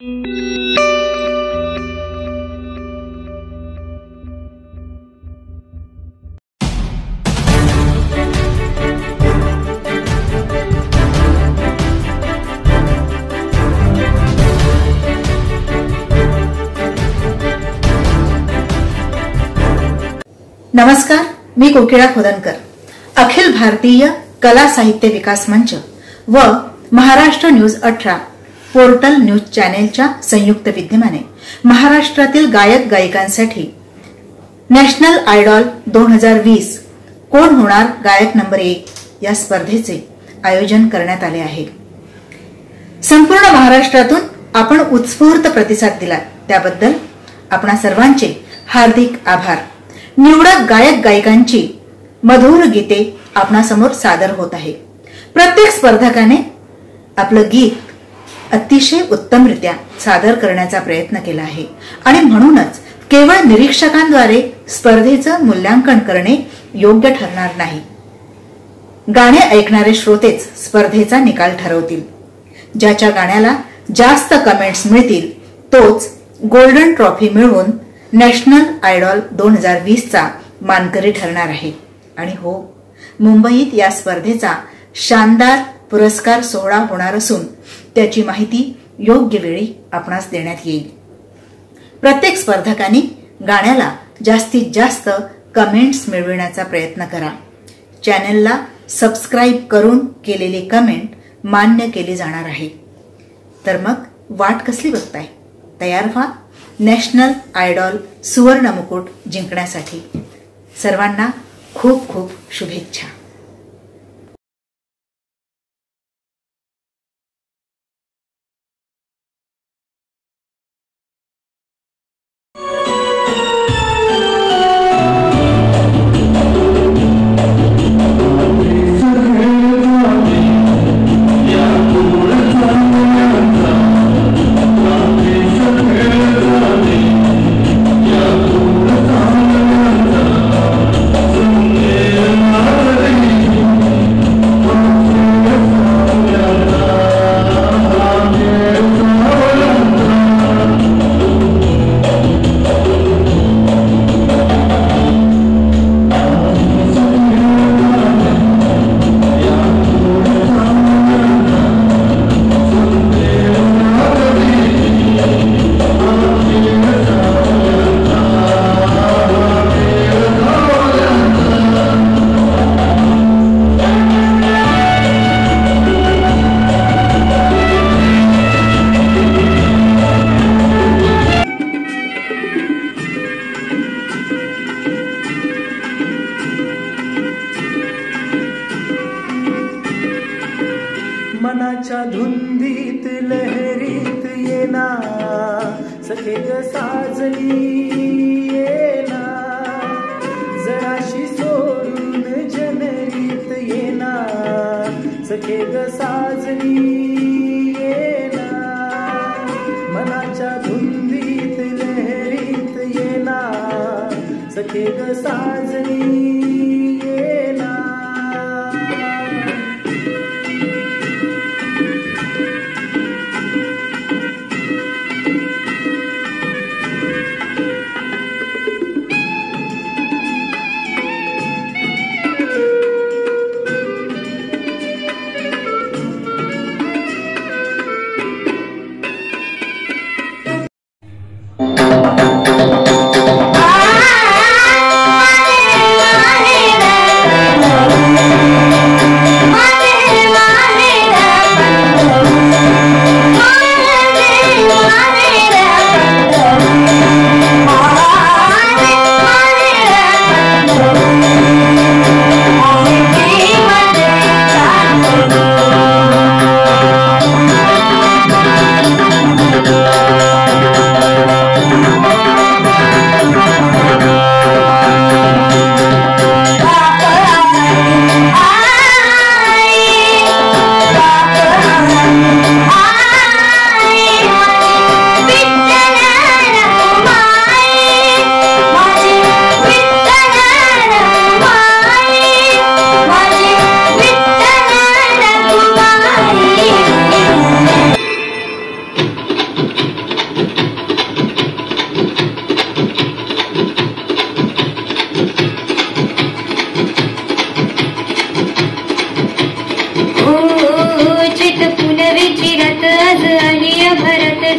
नमस्कार, मी कोकिळा खोदनकर. अखिल भारतीय कला साहित्य विकास मंच व महाराष्ट्र न्यूज 18 पोर्टल न्यूज चॅनेलच्या संयुक्त विद्यमाने महाराष्ट्रातील गायक गायिकांसाठी नॅशनल आयडॉल 2020 कोण होणार गायक नंबर 1 या स्पर्धेचे आयोजन करण्यात आले आहे. संपूर्ण महाराष्ट्रातून आपण उत्स्फूर्त प्रतिसाद दिला त्याबद्दल आपणा सर्वांचे हार्दिक आभार. निवडक गायक गायिकांची मधुर गीते आपणासमोर सादर होत आहे. प्रत्येक स्पर्धकाने आपलं गीत अतिशय उत्तमरित्या सादर करण्याचा प्रयत्न केला आहे आणि म्हणूनच केवळ निरीक्षकांद्वारे स्पर्धेचं मूल्यांकन करणे योग्य ठरणार नाही. गाणे ऐकणारे श्रोतेच स्पर्धेचा निकाल ठरवतील. ज्याच्या गाण्याला जास्त कमेंट्स मिळतील तोच गोल्डन ट्रॉफी मिळवून नॅशनल आयडॉल 2020 चा मानकरी ठरणार आहे. आणि हो, मुंबईत या स्पर्धेचा शानदार पुरस्कार सोहळा होणार असून त्याची माहिती योग्य वेळी आपणास देण्यात येईल. प्रत्येक स्पर्धकांनी गाण्याला जास्तीत जास्त कमेंट्स मिळविण्याचा प्रयत्न करा. चॅनेलला सबस्क्राईब करून केलेली कमेंट मान्य केली जाणार आहे. तर मग वाट कसली बघताय? तयार व्हा नॅशनल आयडॉल सुवर्ण मुकुट जिंकण्यासाठी. सर्वांना खूप खूप शुभेच्छा. मनाच्या धुंदीत लहरीत येना सखे ग साजनी येना जराशी सोडून जनरीत येना सखे ग साजनी येना मनाच्या धुंदीत लहरीत येना सखे ग साजनी येना. आ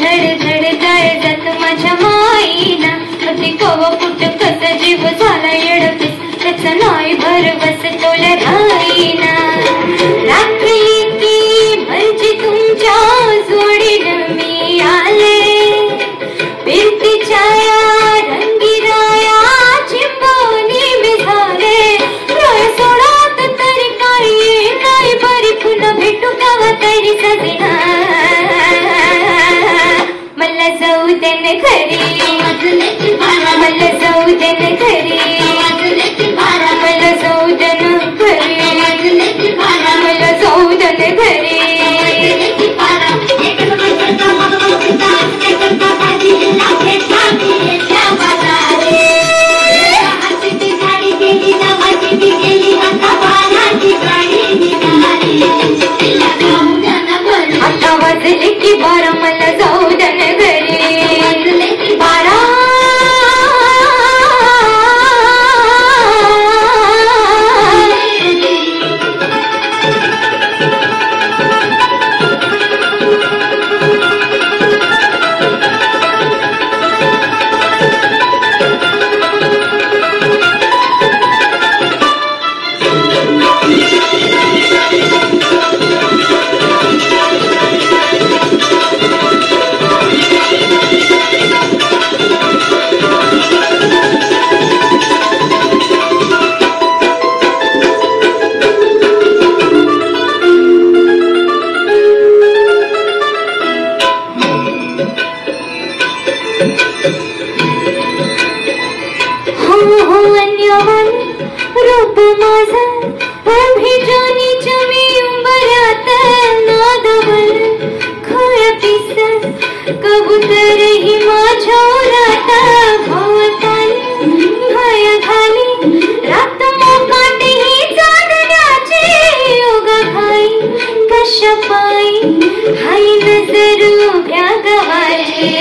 धड धड जाय जात माझ्या माईला अति कव कुट कस जीव झाला येडपीस त्याच नाही भरवस तोल्या राईना रात्री की मर्जी तुमच्या जोडीनं मी आले फिरतीच्या या रंगीराया चिंबवणी मी झाले राय सोडात तरी काही नाही बरी पुन्हा भेटू कावा तरी सजना मला जाऊ देन घरी मला जाऊ देन घरी मला जाऊ देन घरी मला जाऊ देन घरी आता वाजले की 12 मला जाऊ देन घरी 12 रूप माझं अभिजानीच्या मी उंबऱ्यात नादवल खोळ पिस कबूतर ही माझ्या उरात भोवताली भय घाली रात मोकाटी ही चांदण्याची योग खाई कशा पायी हाय नजर उभ्या गवाची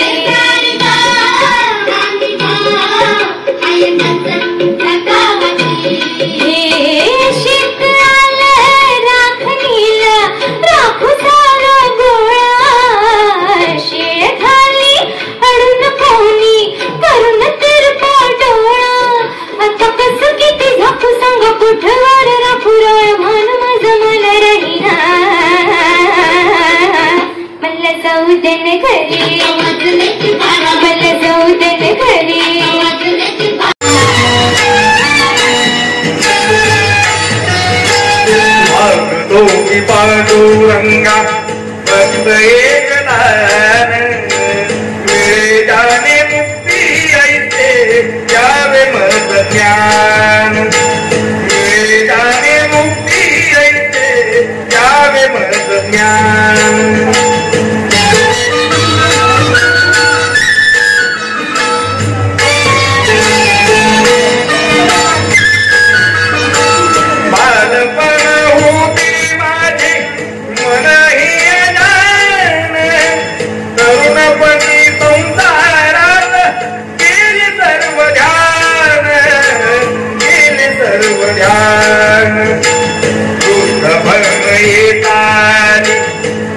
कुठवर राखुराळ भान माझं मला राहीना मला जाऊ देन घरी मला जाऊ देन घरी दोघी पांडुरंगा फक्त एक नान वेदाने मुक्ती ऐसे यावे मत ज्ञान वेदाने मुक्ती ऐसे यावे मत ज्ञान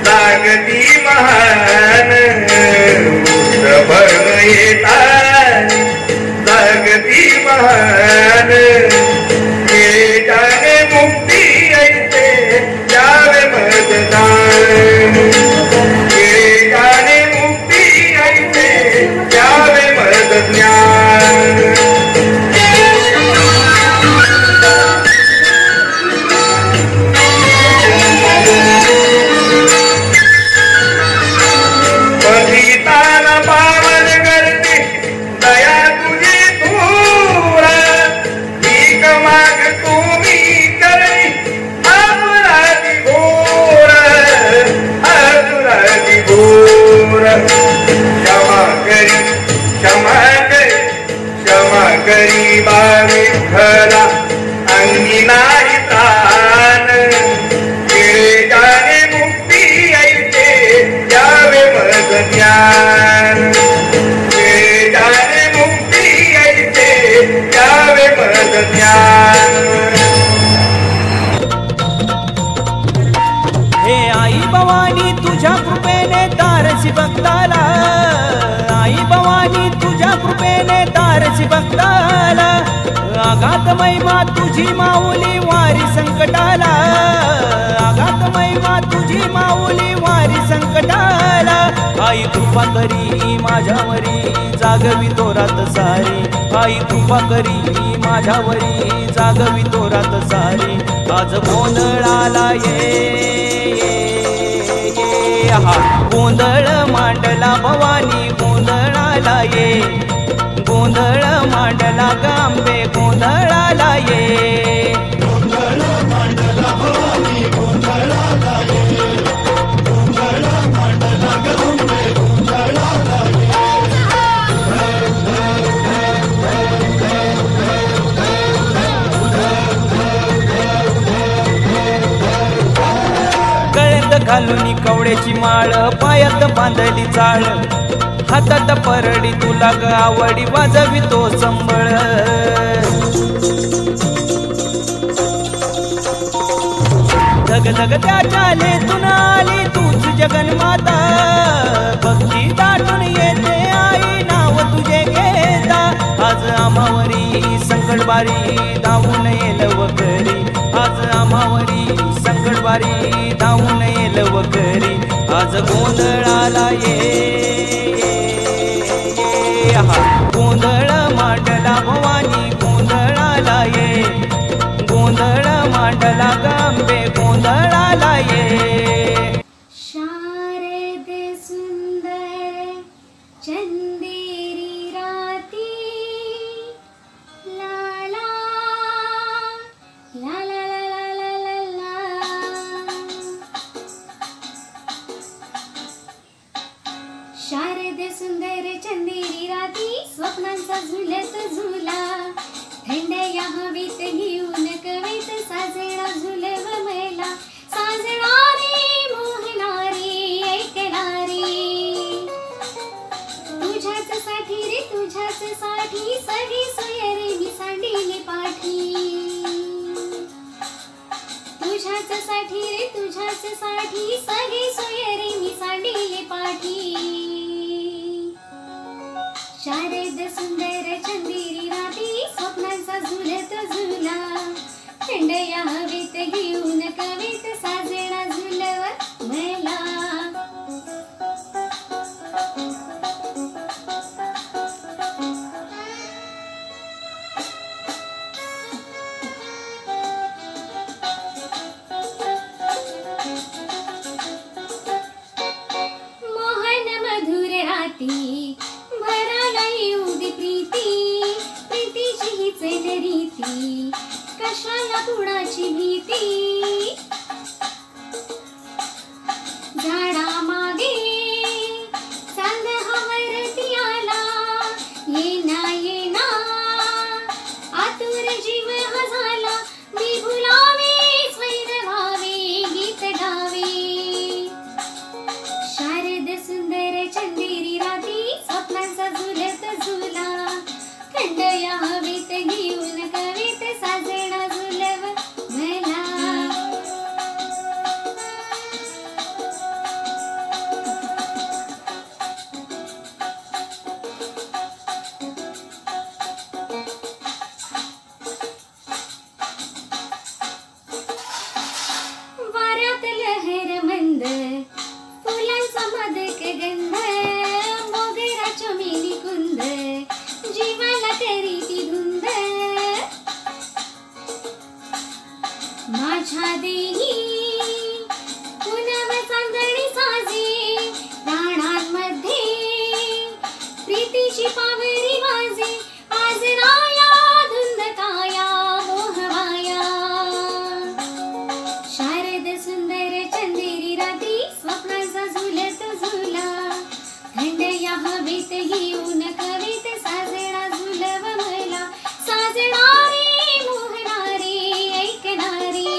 जागती महान जागती महान वेदाने मुक्ती ऐसे यावे मतदान वेदाने मुक्ती ऐसे यावे मत ज्ञान गरीबा विठ्ठला अंगी नाही तान वेदाने मुक्ती ऐसे यावे मत ज्ञान वेदाने मुक्ती ऐसे यावे मत ज्ञान हे आई भवानी तुझ्या कृपेने तारसी भक्ताला, आई भवानी तुझ्या कृपेने तारसी भक्ताला. आघात महिमा तुझी माऊली वारी संकटाला, आघात महिमा तुझी माऊली वारी संकटाला. आई कृपा करी माझ्यावरी जागवी तो रात सारी, आई कृपा करी माझ्यावरी जागवी तो रात सारी. आज गोंधळाला हा गोंधळ मांडला भवानी गोंधळाला ये, गोंधळ मांडला गांबे गोंधळाला ये. गोंधळ मांडला भवानी गोंधळाला ये, गोंधळ मांडला गांबे गोंधळाला ये. गळ्यात घालून कवड्याची माळ, पायात बांधली चाळ, हातात परडी तुला ग आवडी वाजवी तो संबळ. धग धग त्याच्या लेतून आली तूच जगन्माता, भक्ती दाटून येते आई नाव तुझे घेता. आज आम्हावरी संकटबारी धावून येल वकरी, आज आम्हावरी संकटबारी धावून येल वकरी. आज गोंधळाला ये गोंधळ मांडला भवानी गोंधळाला ये, गोंधळ मांडला गांबे गोंधळाला ये. शारद सुंदर चंदेरी राती, ला ला ला ला ला ला ला ला. शारद सुंदर चंदेरी राती, स्वप्नांचा झुलत झुला, थंड या हवेत घेऊन कवेत साजणा झुलव मला. साजणारे मोहणारे ऐकणारे, तुझ्याच साठी रे तुझ्याच साठी सगळी सोयरे मी सांडिले पाठी. तुझ्याच साठी रे तुझ्याच साठी सगळी सोयरे मी सांडिले पाठी. शारद सुंदर चंदेरी राती, स्वप्नांचा झुलत झुला, थंड या हवेत घेऊन कवेत साजणा झुलव मला. मोहन मधुर राती भराला येऊ दे प्रीती, प्रीतीची हीच रीती कशाला कुणाची भीती. झाडा मागे चांद हवरती आला, येना येना आतुर जीव हा झाला. मी भुलावे स्वैर व्हावे गीत गावे. शारद सुंदर चंदेरी राती, स्वप्नांचा झुलत झुला, थंड या हवेत घेऊन कवेत साजणा झुलव मला. वाऱ्यात लहर मंद, फुलांचा मदक गंध, मोगरा चमेली कुंद, जीवाला तरी ती धुंद. माझ्या देही पुनव चांदणी साजे, प्राणांमध्ये प्रीतीची पावरी वाजे. आज राया धुंद काया मोहवाया. शारद सुंदर चंदेरी राती, स्वप्नांचा झुलत झुला, थंड या हवेत घेऊन कवेत साजणा झुलव मला. साजणारे मोहणारे ऐकणारे,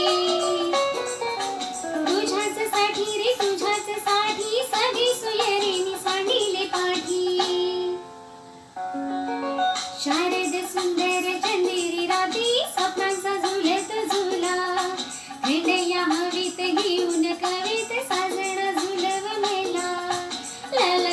तुझ्याच साठी रे तुझ्याच साठी सगळी सोयरे मी सांडिले पाठी. शारद सुंदर चंदेरी राती, स्वप्नांचा झुलत झुला, थंड या हवेत घेऊन कवेत साजणा झुलव मला. ला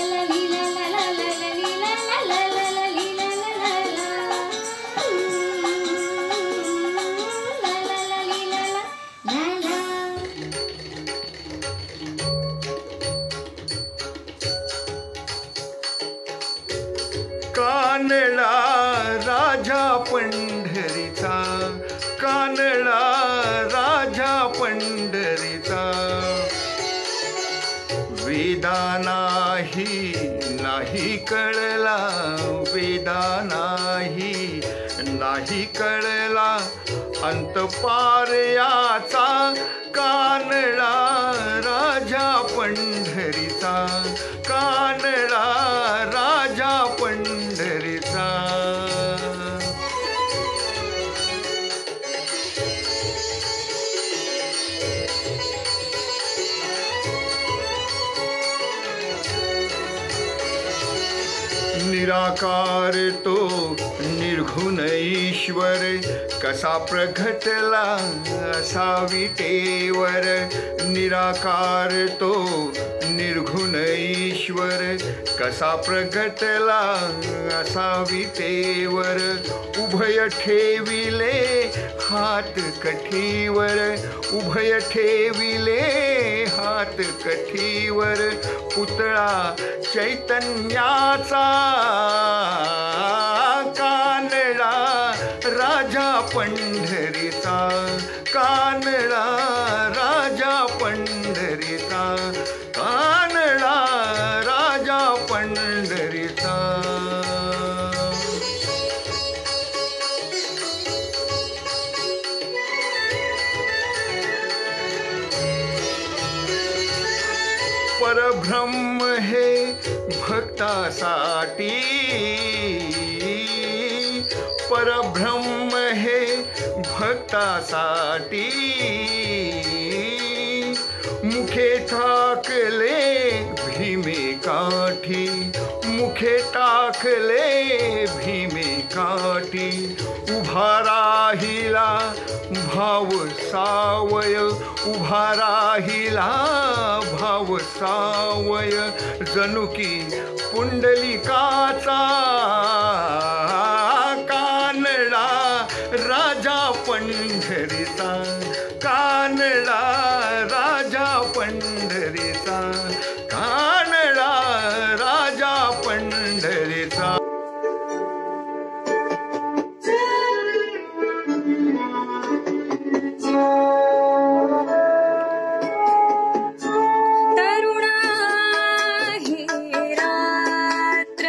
कानडा राजा पंढरीचा, कानडा राजा पंढरीचा. वेदा नाही कळला, वेदा नाही कळला अंत पार याचा. कानडा राजा पंढरीचा, कानडा राजा पंढरीचा. निराकार तो निर्गुण ईश्वर, कसा प्रगटला असा विटेवर. निराकार तो निर्गुण ईश्वर, कसा प्रगटला असा विटेवर. उभय ठेविले हात कठीवर, उभय ठेविले हात कठीवर. पुतळा चैतन्याचा, कानडा राजा पंढरीचा, कानडा राजा पंढरीचा, कानडा राजा पंढरीचा. परब्रह्म हे भक्तासाठी, परब्रह्म हे भक्तासाठी. मुखे टाकले भीमे काठी, मुखे टाकले भीमे काठी. उभा राहिला भाव सावय, उभा राहिला भाव सावय. जणू की पुंडलिकाचा, कानडा राजा पंढरीचा, कानडा राजा पंढरीचा, कानडा राजा पंढरीचा. तरुणा ही रात्र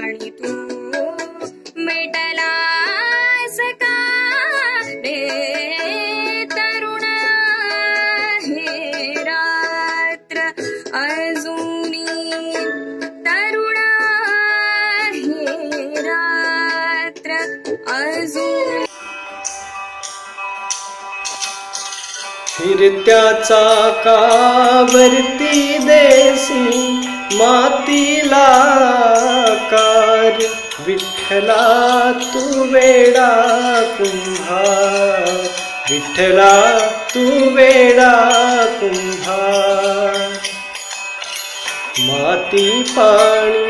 आणि तू मिटलास का रे तरुण हे रात्र अजूनी तरुण हे रात्र अजूनी फिरत्या चाकावरती देसी मातीला कार विठ्ठला तू वेडा कुंभार विठ्ठला तू वेडा कुंभार माती पाणी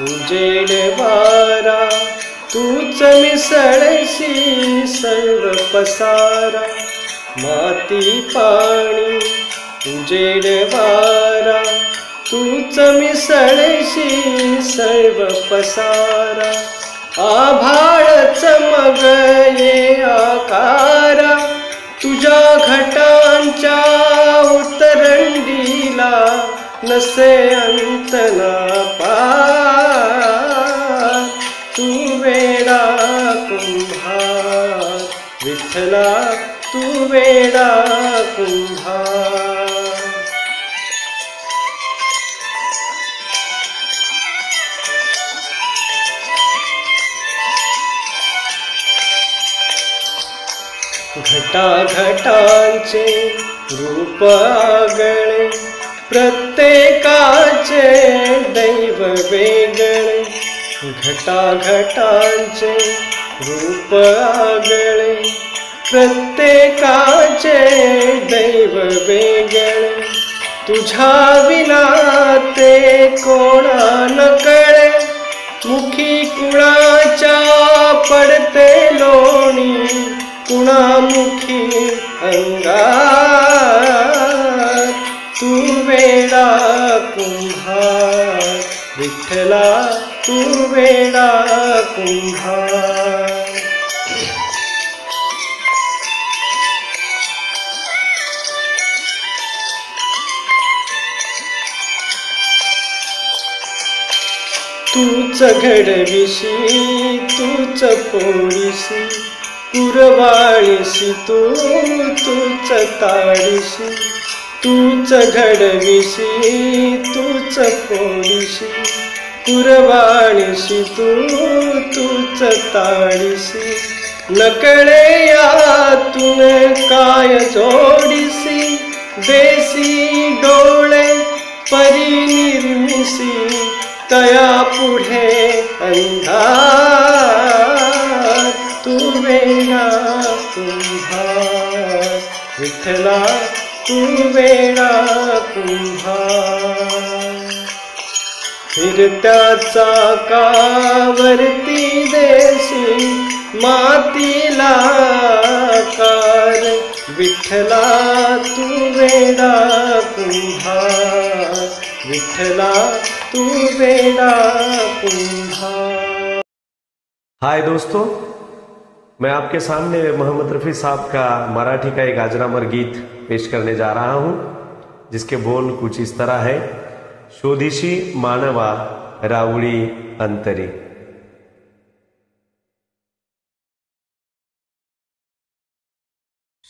उजेड वारा तूच मिसळशी सर्व पसारा माती पाणी उजेड वारा तूच मिसळशी सर्व पसारा आभाळच मग ये आकारा तुझ्या घटांच्या उतरंडीला नसे अंत ना पार तू वेडा कुंभार विठ्ठला तू वेडा कुंभार घटाघटांचे रूप आगळे प्रत्येकाचे दैव वेगळे घटाघटांचे रूप आगळे प्रत्येकाचे दैव वेगळे तुझ्या विना ते कोणा न कळे मुखी कुणाच्या पडते लोणी कुणामुखी अंगार तू वेडा कुंभार विठ्ठला तू वेडा कुंभार तूच घडविशी तूच पोळीशी कुरवाळीशी तूच ताडीशी तूच घडविशी तूच पोळीशी कुरवाळीशी तूच ताडीशी नकळे यातून काय जोडीसी देसी डोळे परिनिर्मिसी तया पुढे अंधार तू वेडा कुंभार विठ्ठला तू वेडा कुंभार फिरत्या चाकावरती देसी मातीला कार विठ्ठला तू वेडा कुंभार विठ्ठला तू वेडा कुंभार। हाय दोस्तों, मैं आपके सामने मोहम्मद रफी साहब का मराठी का एक अजरामर गीत पेश करने जा रहा हूं, जिसके बोल कुछ इस तरह है। शोधिशी मानवा रावळी अंतरी।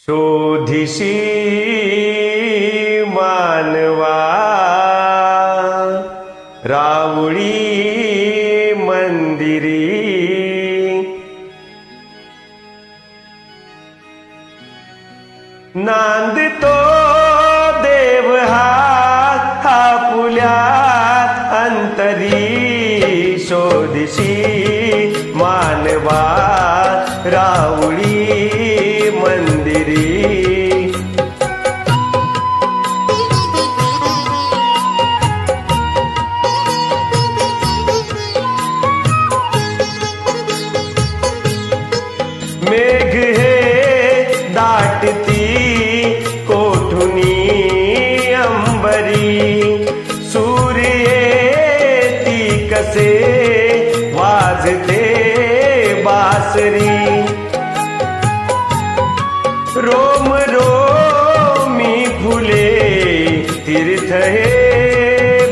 शोधिशी मानवा रावळी मंदिरी, नांदतो देव हा पुल्यात अंतरी। शोधिशी मानवा रावळी मंदिरी। मेघ हे दाटती कोठुनी अंबरी, सूर्य येती कसे वाजते बासरी। रोम रोमी फुले तीर्थ हे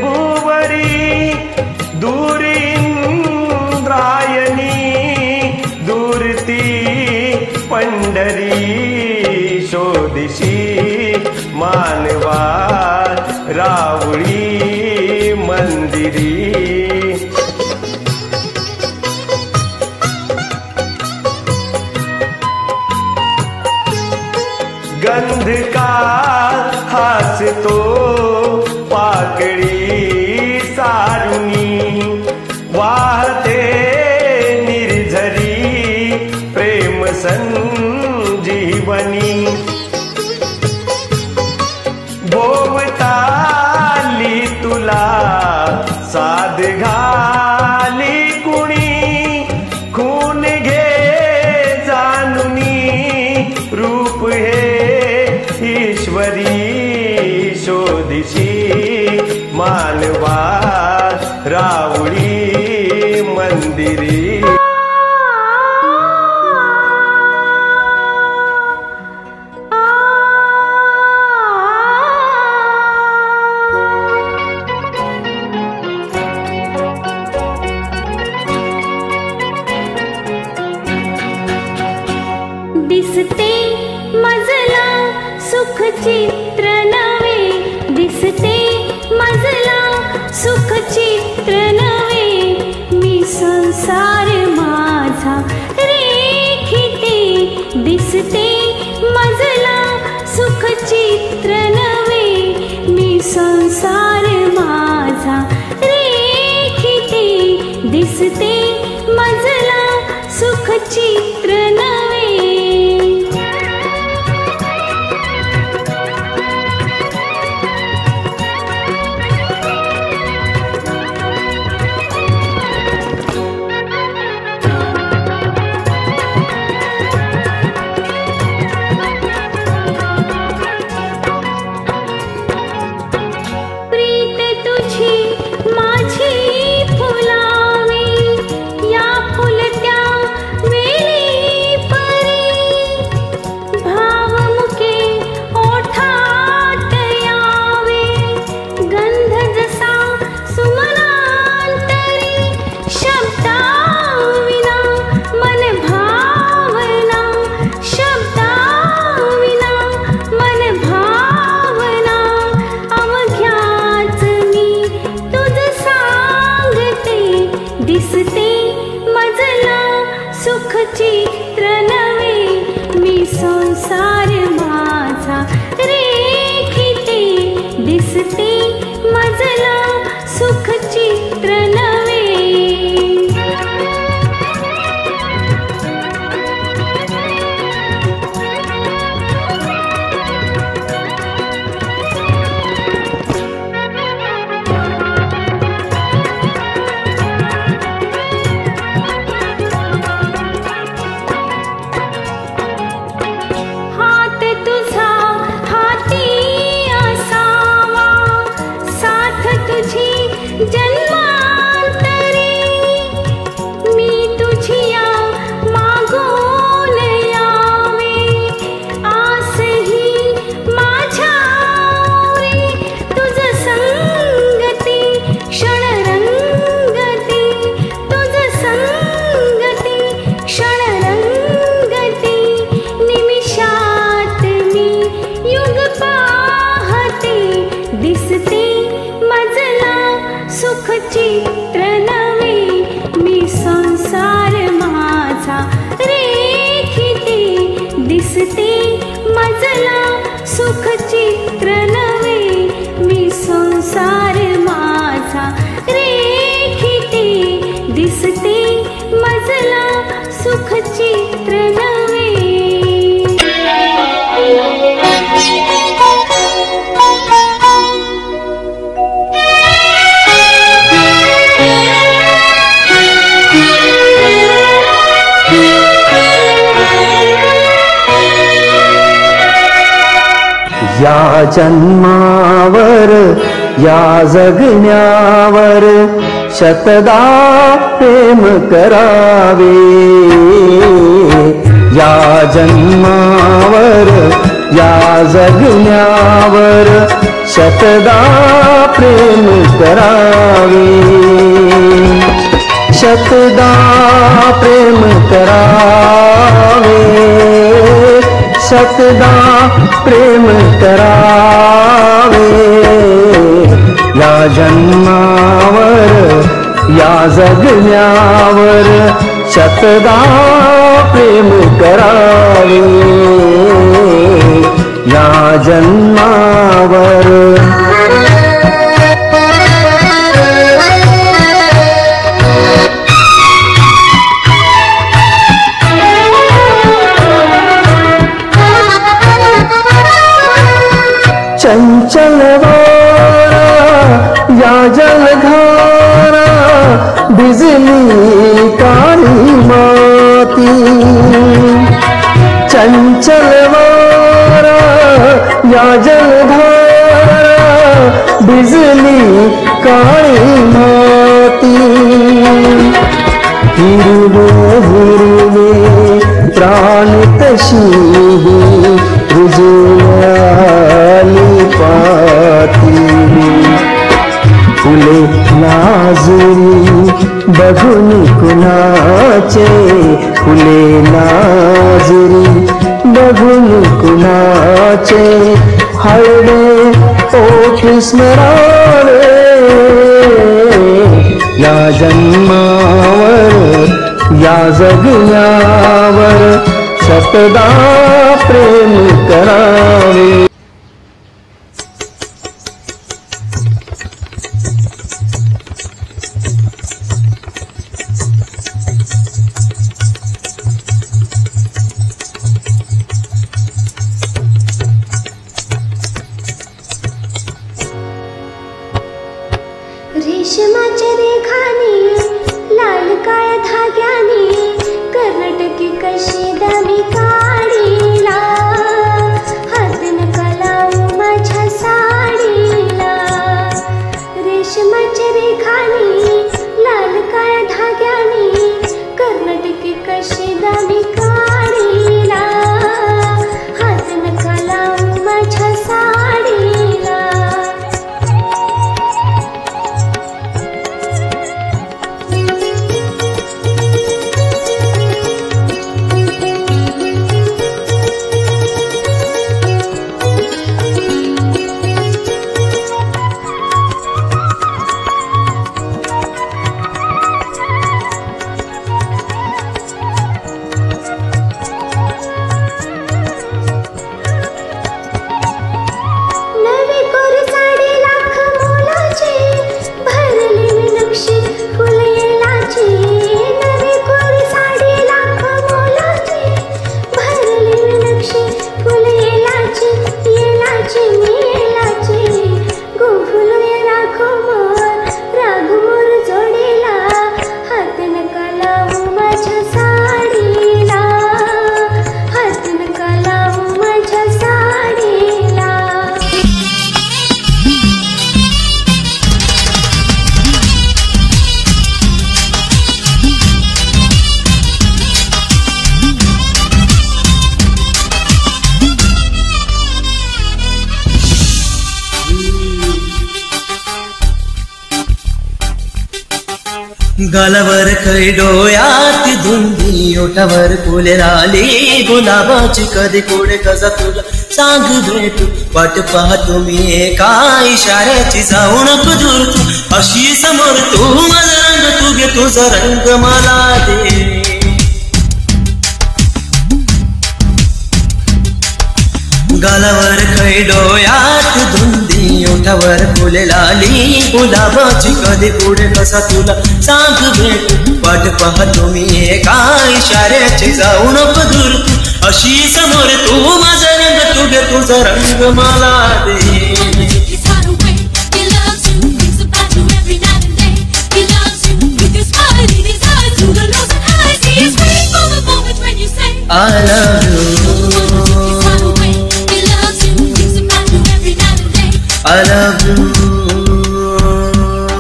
भुवरी, दूर इंद्रायणी पंढरी शोधिशी मानवा रावळी मंदिरी गंध का हासतो पाकळी सारुणी वाहते निर्झरी प्रेम संजीवनी भोवताली तुला साध घाली कुणी खून घे जानुनी रूप हे ईश्वरी शोधिशी मानवा रावळी मंदिरी दिसते मजला सुख चित्र नवे दिसते मजला सुख चित्र नवे मी संसार माझा रेखिते दिसते मजला सुख चित्र नवे मी संसार माझा रेखिते दिसते मजला सुख चित्र नवे दिसते मजला सुख चित्र नवे मी संसार माझा रेखिते दिसते मजला सुख चित्र नवे दिसते मजला सुख चित्र नवे मी संसार माझा रेखिते दिसते मजला सुख चित्र नवे मी संसार माझा रेखिते दिसते मजला सुख चित्र नवे या जन्मावर या जगण्यावर शतदा प्रेम करावे या जन्मावर या जगण्यावर शतदा प्रेम करावे शतदा प्रेम करावे शतदा प्रेम करावे या जन्मावर या जगण्यावर शतदा प्रेम करावे या जन्मावर चंचल वारा या जलधारा बिजली काली माती चंचल वारा या जलधारा बिजली काली माती हिरवे हिरवे प्राण तशी रुजली पाती फुले लाजुरी बघून कुणाचे फुले लाजुरी बघून कुणाचे हळदे ओठ स्मरावे या जन्मावर या जगण्यावर शतदा प्रेम करावे रेशमाच्या रेखाने लाल काळ्या धाग्याने कर्नाटकी कशी दामी काढीला हातन कलावू माझ्या साडीला रेशमाच्या रेखाने लाल काळ्या धाग्याने कर्नाटकी कशी दामी काढीला हातन कलावू माझ्या साडीला गालावर खै डोळ्यात धुंदी ओठावर फुले राली गुलाबाची कधी कोडे कसा तुला सांग भेटू वाट पाहतो मी एका इशाऱ्याची जाऊ नको दूर तू अशी समोर तू माझा रंग तू घे तुझा रंग मला दे गालावर खै डोळ्यात धुंदी ओठावर फुले लाली गुलाबाची कधी पुढे कसा तुला सांग भेटू वाट पाहतो मी एका इशाऱ्याची जाऊ नको दूर तू अशी समोर तू माझा रंग तू घे तुझा रंग मला दे I love you I love you, I love you,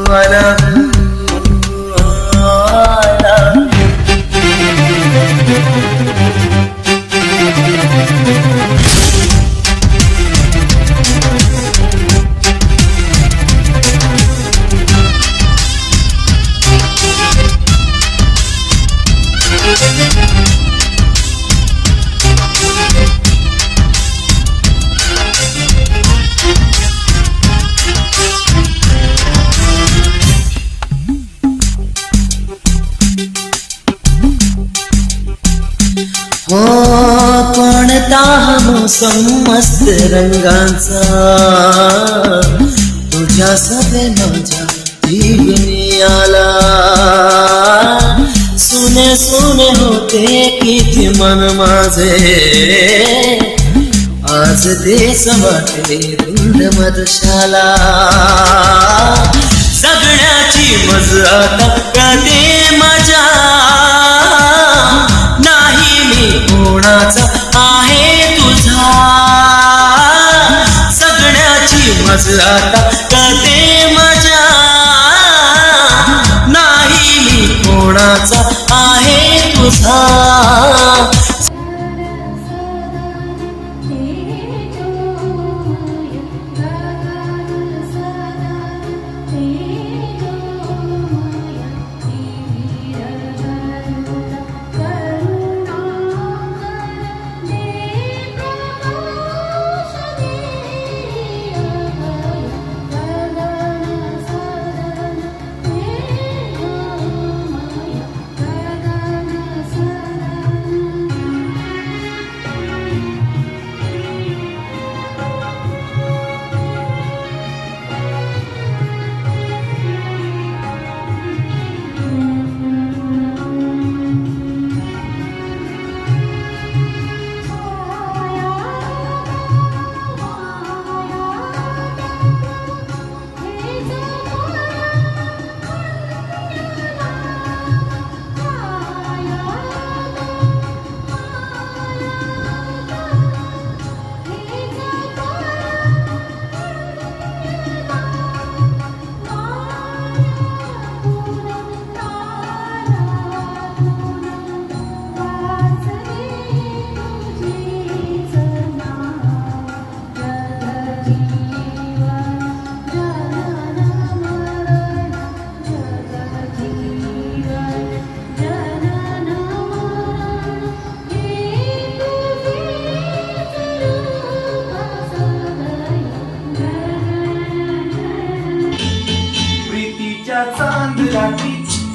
I love you. हो कोणता हा मोसम मस्त रंगांचा तुझ्या सभे माझ्या जीवनी आला सुने सुने होते किती मन माझे आज देश वाटे रुंद मधुशाला जगण्याची मजा आता कधी मजा नाही मी कोणाचा आहे तुझा जगण्याची मजा आता कधी मजा नाही मी कोणाचा आहे तुझा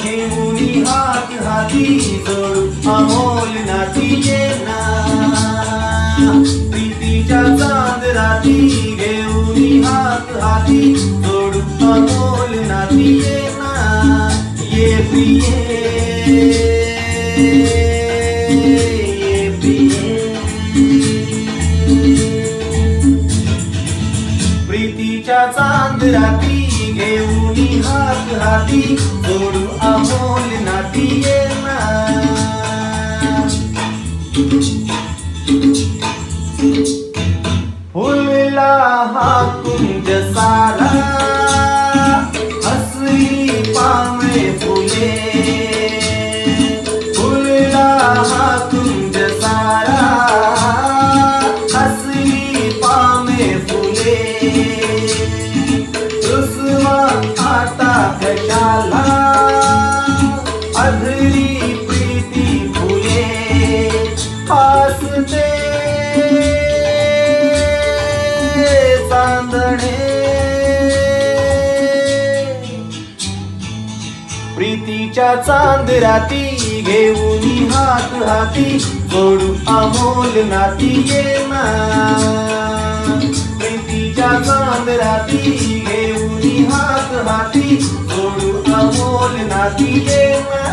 घेऊनी हात हाती जोडू अमोल नाती येना प्रीतीच्या चांद राती घेऊनी हात हाती जोडू अमोल नाती येना ये प्रिये ये प्रिये प्रीतीच्या चांद राती घेऊनी हात हाती जोडू अमोल नाती येना फुलला हा कुंज सारा हसली पामे फुले फुलला हा कुंज सारा हसली पामे फुले आता कशाला अधरी प्रीती फुले हसते चांदणे प्रीतीच्या चांद राती घेऊनी हात हाती जोडू अमोल नाती येना प्रीतीच्या चांद राती घेऊनी हात हाती जोडू अमोल नाती येना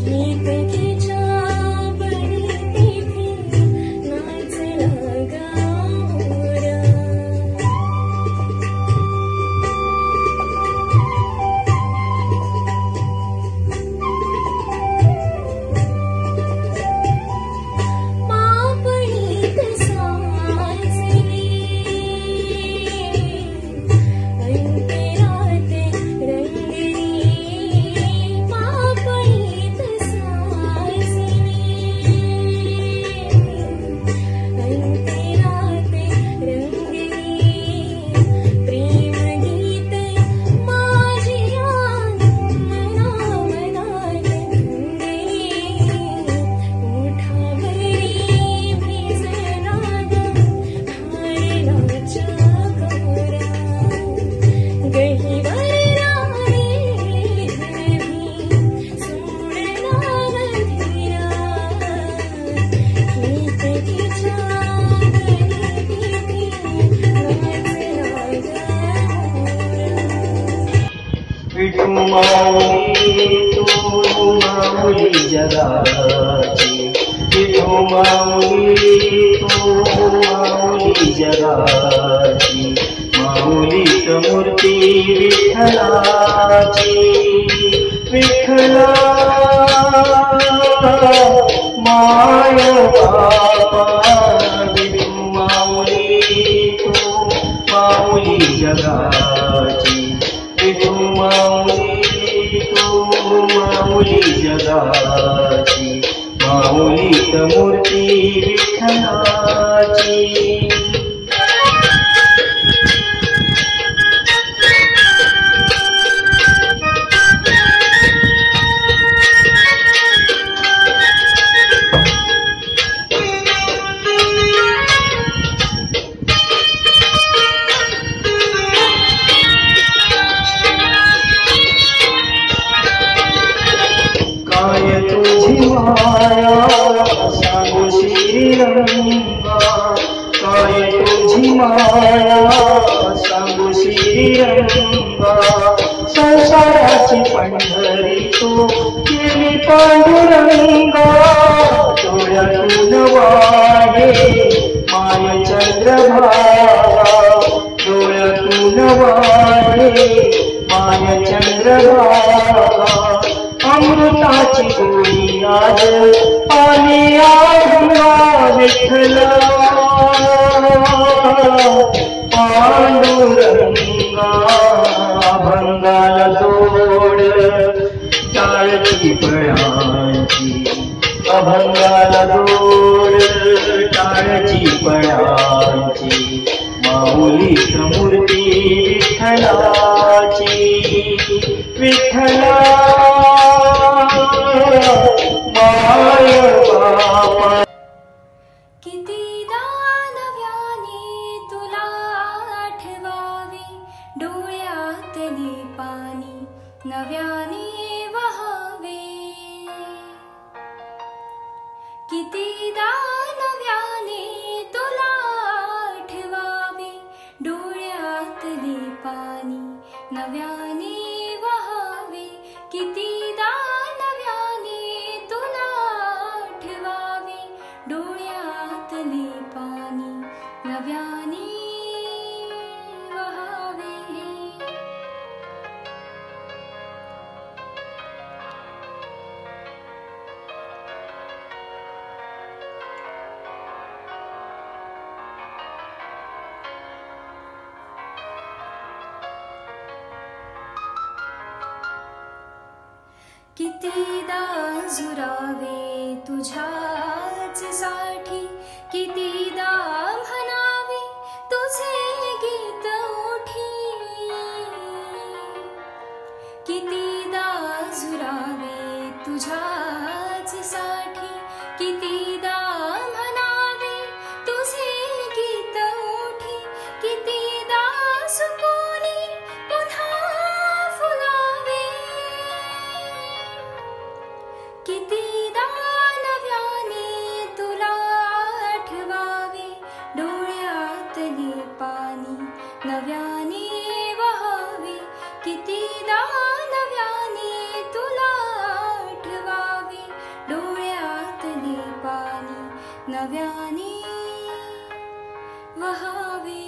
गीत की चा बनी माऊली तू माऊली जगाची, विठू माऊली तू माऊली जगाची, माऊलीच मूर्ती विठ्ठलाची. विठ्ठला माय बापा विठू माऊली तू माऊली जगाची, विठू माऊली तू माऊली जगाची, माऊलीच मूर्ती विठ्ठलाची. सांगू श्रीरंगा काय तुझी माया, सांगू श्रीरंगा संसाराची पंढरी तू केली पांडुरंगा. डोळ्यातून वाहे माय चंद्रभागा, डोळ्यातून वाहे माय चंद्रभागा. अमृताची गोळी आज पाणी आढळा विठ्ठला पांडुरंगा. अभंगाला जोड टाळची पळाची, अभंगाला जोड टाळची पळाची, माऊलीच मूर्ती विठ्ठलाची. विठ्ठला माय बापा. कितीदा नव्याने तुला आठवावे, डोळ्यातले पाणी नव्याने वहावे. कितीदा नव्याने तुला आठवावे, डोळ्यातले पाणी नव्याने वहावे. कितीदा नव्याने तुला आठवावे, डोळ्यातले पाणी नव्याने वहावे. कितीदा झुरावे तुझ्याच साठी, कितीदा म्हणावे तुझे गीत ओठी. कितीदा झुरावे तुझ्याच साठी, कितीदा म्हणावे तुझे गीत ओठी. कितीदा सुकोनी पुन्हा फुलावे, कितीदा नव्याने तुला आठवावे, डोळ्यातले पाणी नव्याने वहावे. कितीदा नव्याने तुला आठवावे, डोळ्यातले पाणी नव्याने वहावे.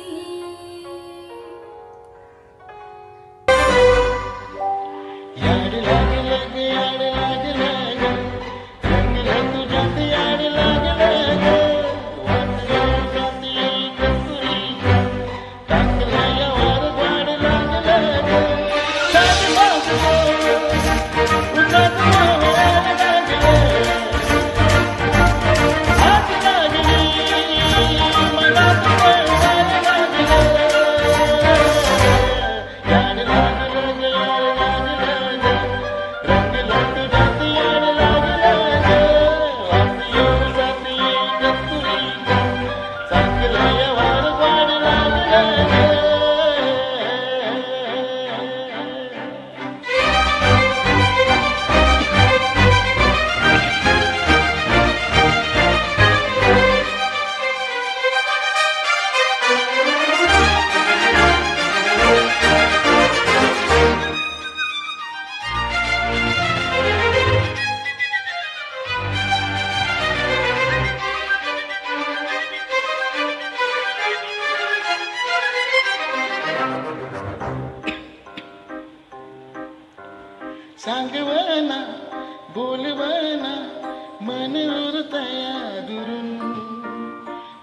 उरतया दुरून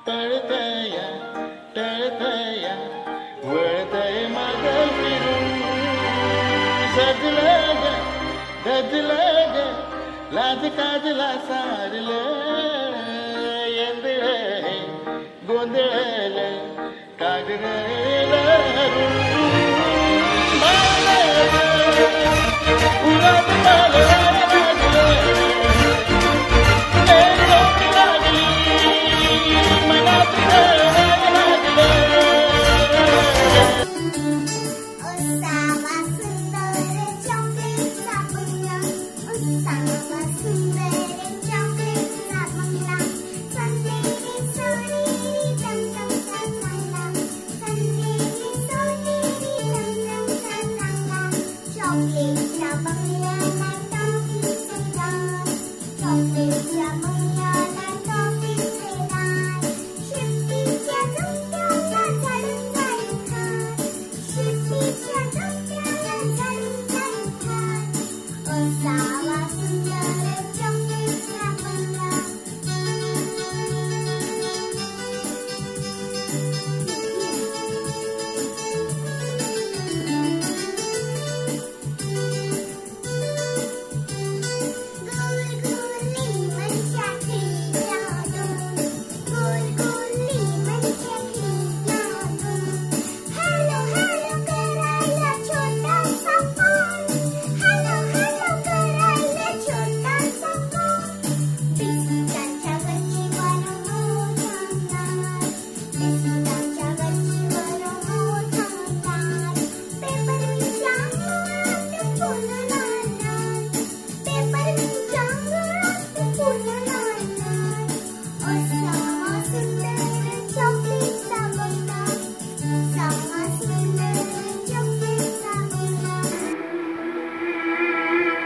पळतया टळतया वळतय माग फिरून सजलं ग गजलं ग लाज काजला सारलं येंदळ गोंधळलं कागदलं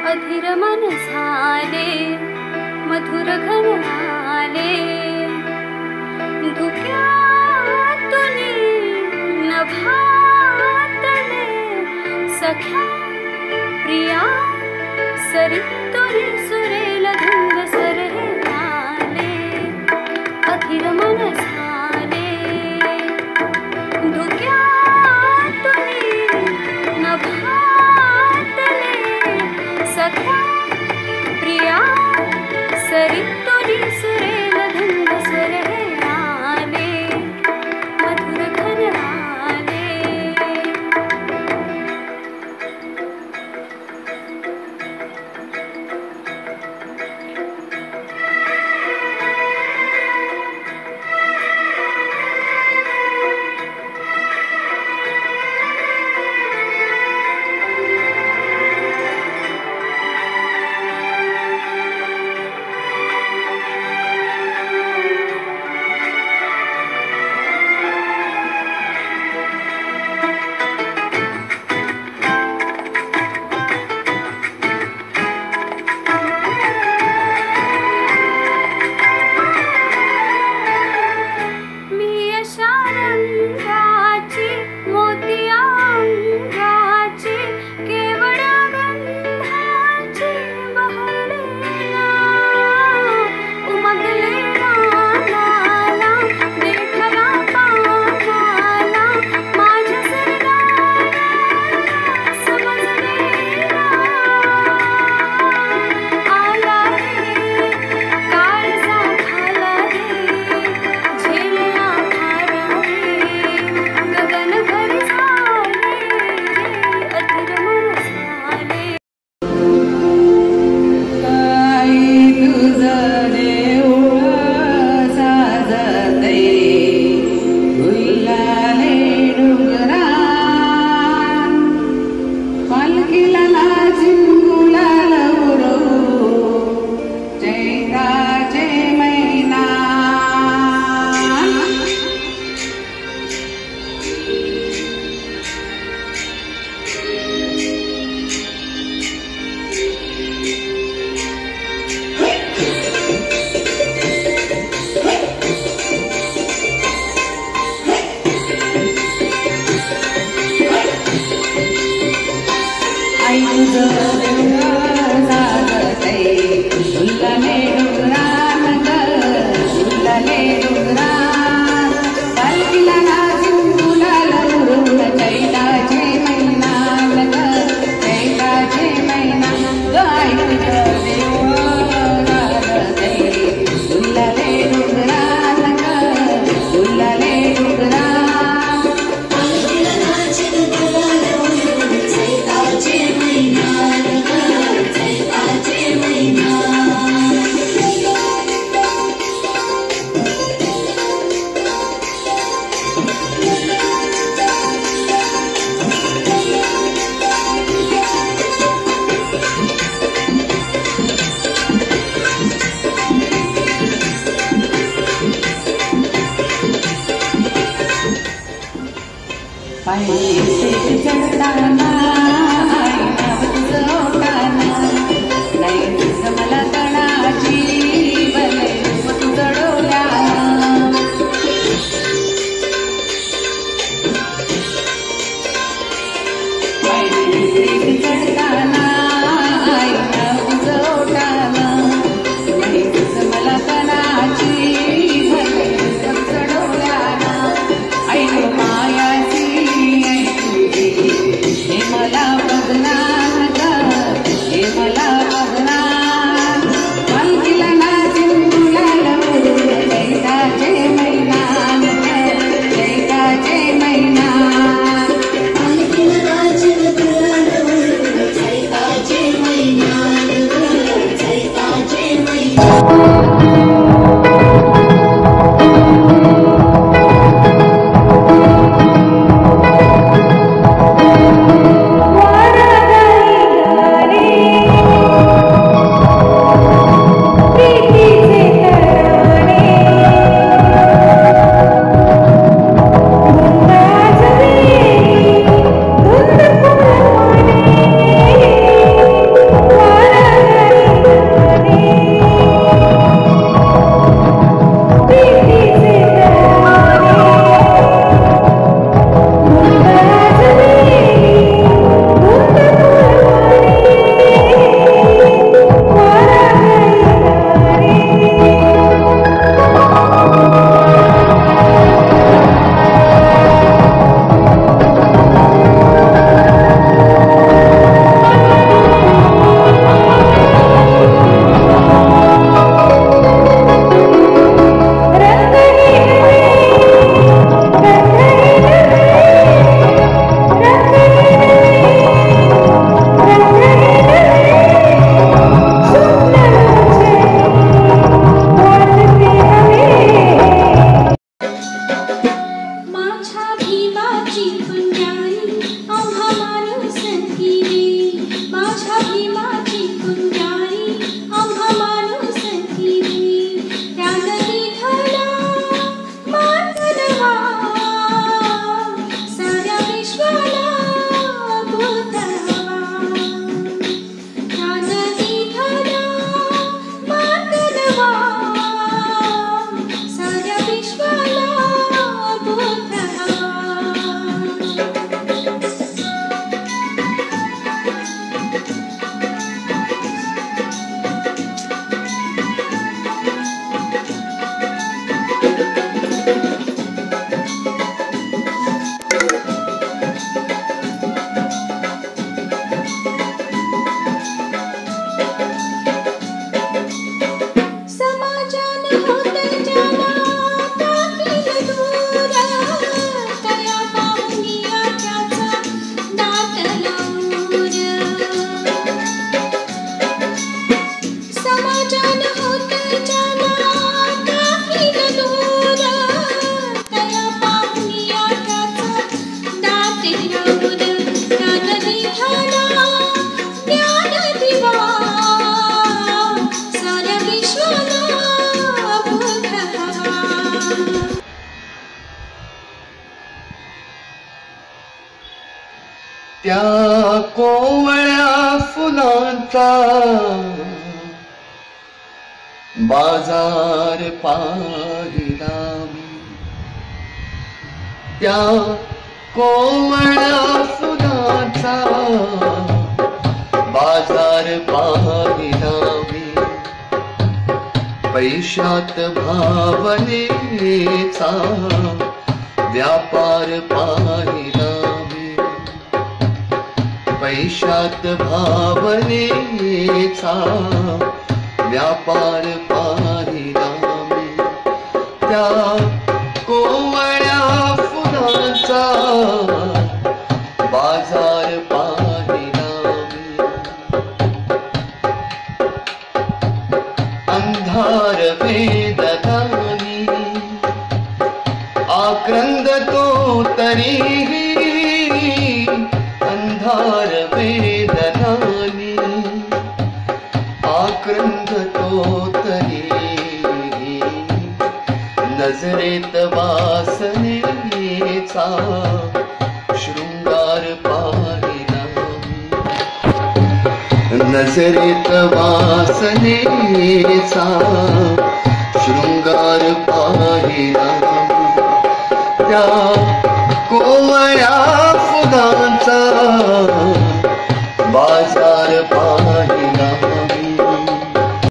अधीर मन झाले मधुर घन आले धुक्यातुनी नभातले सख्या प्रिया सरितुनी सुरेल धुंद सरहे आले अधीर मन झाले धुक्यातुनी नभातले सख्या प्रिया पायरी चढताना आईना तुझं ओढताना नाही दिस मला तणाची भले रूप तुझं डोल्यानं पायरी चढताना आईना तुझं ओढताना नाही दिस मला तणाची भले रूप तुझं डोल्यानं आई मायाची हे मला बघणार हे मला बघणार पालखीला नाचून तुला जैताचे मैदान जैताचे मैदान पालखीला नाचून तुला जैताचे मैदान जैताचे मैदान त्या कोवळ्या फुलांचा बाजार पाहिला मी, त्या कोवळ्या फुलांचा बाजार पाहिला मी, पैशात भावनेचा व्यापार पाहिला मी, पैशात भावनेचा व्यापार पाहिला मी, त्या कोवळ्या फुलांचा बाजार पाहिला मी, अंधार वेदनानी आक्रंद तो तरीही, अंधार वेदनानी आक्रंद तो तरी, नजरेत वासनेचा नजरेत वासनेचा शृंगार पाहिला त्या